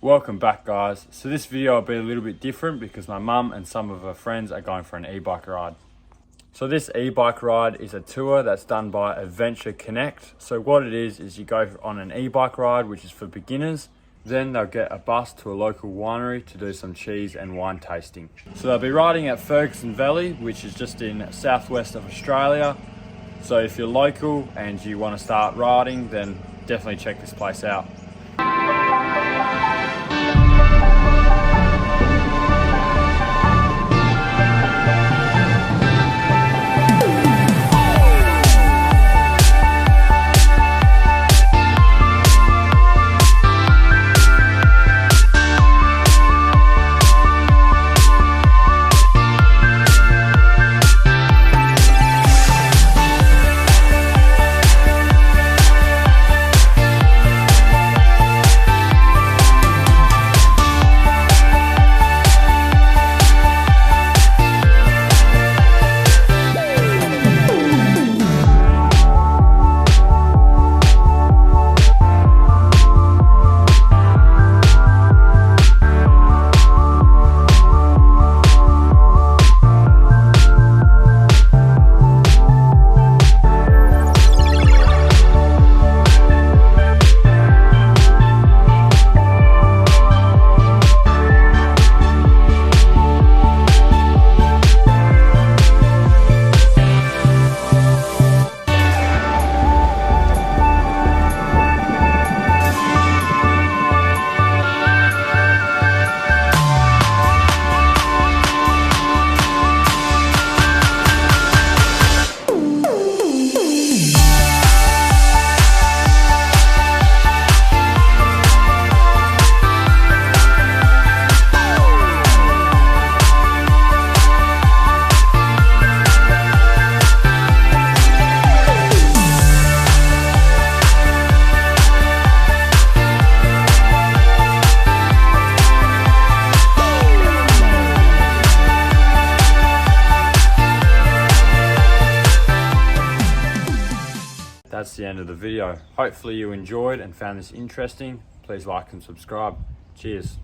Welcome back, guys. So this video will be a little bit different because my mum and some of her friends are going for an e-bike ride. So this e-bike ride is a tour that's done by Adventure Connect. So what it is you go on an e-bike ride, which is for beginners. Then they'll get a bus to a local winery to do some cheese and wine tasting. So they'll be riding at Ferguson Valley, which is just in southwest of Australia. So if you're local and you want to start riding, then definitely check this place out. That's the end of the video. Hopefully you enjoyed and found this interesting. Please like and subscribe. Cheers.